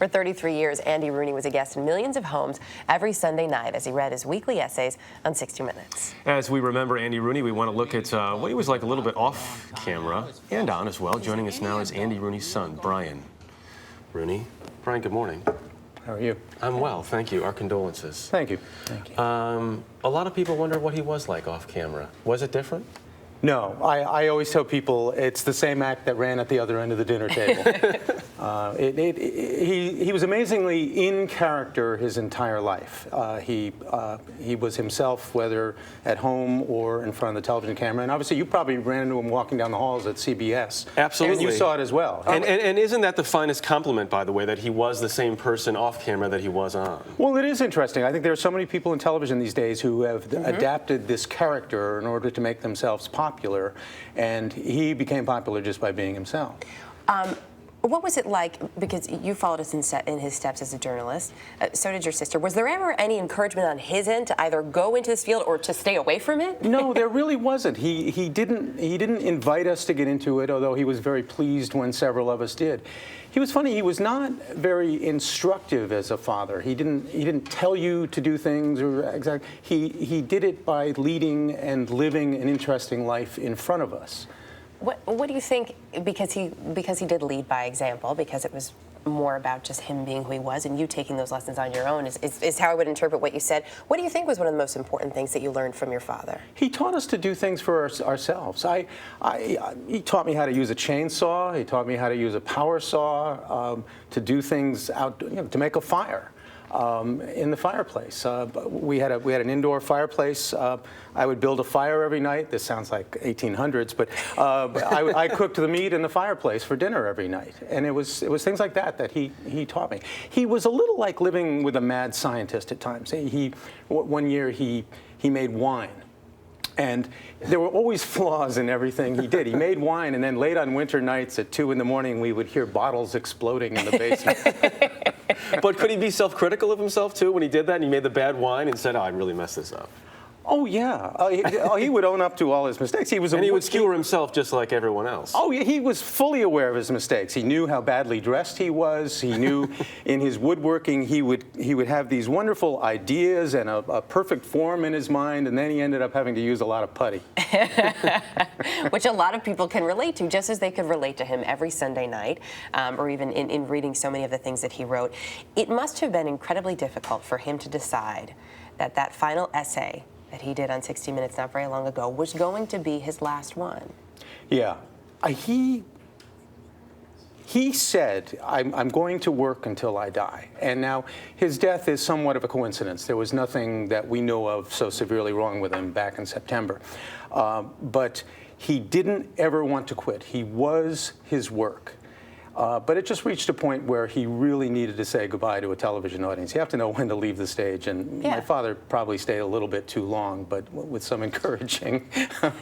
For 33 years, Andy Rooney was a guest in millions of homes every Sunday night as he read his weekly essays on 60 Minutes. As we remember Andy Rooney, we want to look at what he was like a little bit off camera and on as well. Joining us now is Andy Rooney's son, Brian Rooney. Brian, good morning. How are you? I'm well, thank you. Our condolences. Thank you. Thank you. A lot of people wonder what he was like off camera. Was it different? No, I always tell people it's the same act that ran at the other end of the dinner table. He was amazingly in character his entire life. He was himself, whether at home or in front of the television camera. And obviously, you probably ran into him walking down the halls at CBS. Absolutely. And you saw it as well. And isn't that the finest compliment, by the way, that he was the same person off camera that he was on? Well, it is interesting. I think there are so many people in television these days who have adapted this character in order to make themselves popular, and he became popular just by being himself. What was it like, because you followed us in his steps as a journalist, so did your sister. Was there ever any encouragement on his end to either go into this field or to stay away from it? No, there really wasn't. He didn't invite us to get into it, although he was very pleased when several of us did. He was funny. He was not very instructive as a father. He didn't tell you to do things or exactly. He did it by leading and living an interesting life in front of us. What do you think, because he did lead by example, because it was more about just him being who he was and you taking those lessons on your own, is how I would interpret what you said. What do you think was one of the most important things that you learned from your father? He taught us to do things for ourselves. He taught me how to use a chainsaw. He taught me how to use a power saw, to do things out, to make a fire. In the fireplace. We had an indoor fireplace. I would build a fire every night. This sounds like 1800s, but I cooked the meat in the fireplace for dinner every night. And it was things like that he taught me. He was a little like living with a mad scientist at times. One year he made wine. And there were always flaws in everything he did. He made wine, and then late on winter nights at 2 in the morning, we would hear bottles exploding in the basement. But could he be self-critical of himself, too, when he did that and he made the bad wine and said, oh, I really messed this up? Oh, yeah. He would own up to all his mistakes. He would skewer himself just like everyone else. Oh, yeah, he was fully aware of his mistakes. He knew how badly dressed he was. He knew in his woodworking he would have these wonderful ideas and a perfect form in his mind, and then he ended up having to use a lot of putty. Which a lot of people can relate to, just as they could relate to him every Sunday night, or even in reading so many of the things that he wrote. It must have been incredibly difficult for him to decide that that final essay that he did on 60 Minutes not very long ago was going to be his last one. Yeah. He said, I'm going to work until I die. And now his death is somewhat of a coincidence. There was nothing that we know of so severely wrong with him back in September. But he didn't ever want to quit. He was his work. But it just reached a point where he really needed to say goodbye to a television audience. You have to know when to leave the stage, and my father probably stayed a little bit too long, but with some encouraging,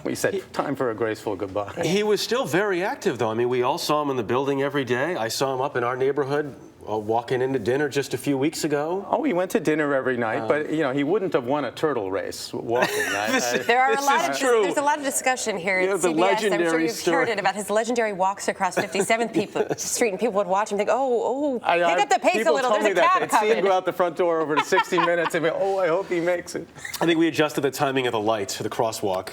we said, time for a graceful goodbye. He was still very active, though. I mean, we all saw him in the building every day. I saw him up in our neighborhood walking into dinner just a few weeks ago. Oh, he went to dinner every night, but he wouldn't have won a turtle race walking. There's a lot of discussion here at CBS. I'm sure you've heard it about his legendary walks across 57th Street, and people would watch him think, pick up the pace a little. There's a cab coming. They'd see him go out the front door over to 60 Minutes and be, oh, I hope he makes it. I think we adjusted the timing of the lights for the crosswalk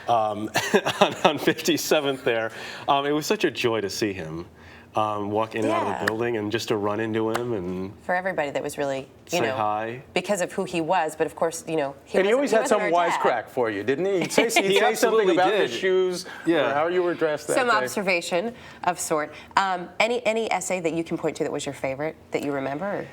on 57th there. It was such a joy to see him. Walk in and out of the building and just to run into him and for everybody that was really say hi because of who he was, but of course he always had some wisecrack for you, didn't he? He'd say something about his shoes or how you were dressed that day. Some observation of sort. Any essay that you can point to that was your favorite that you remember?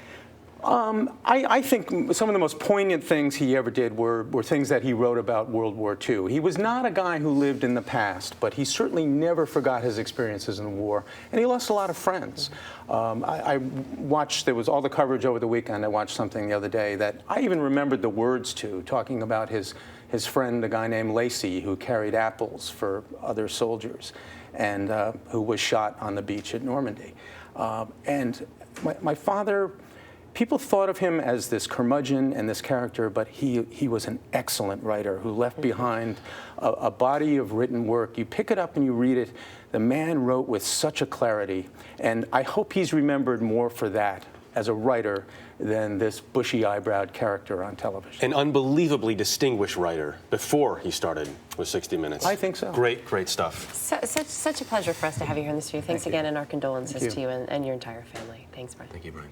I think some of the most poignant things he ever did were things that he wrote about World War II. He was not a guy who lived in the past, but he certainly never forgot his experiences in the war, and he lost a lot of friends. I watched, there was all the coverage over the weekend. I watched something the other day that I even remembered the words to, talking about his friend, a guy named Lacey, who carried apples for other soldiers, and who was shot on the beach at Normandy. And my father, people thought of him as this curmudgeon and this character, but he was an excellent writer who left behind a body of written work. You pick it up and you read it. The man wrote with such a clarity, and I hope he's remembered more for that as a writer than this bushy-eyebrowed character on television. An unbelievably distinguished writer before he started with 60 Minutes. I think so. Great, great stuff. Such a pleasure for us to have you here in the studio. Thanks Thank you. again, and our condolences Thank to you. you and your entire family. Thanks, Brian. Thank you, Brian.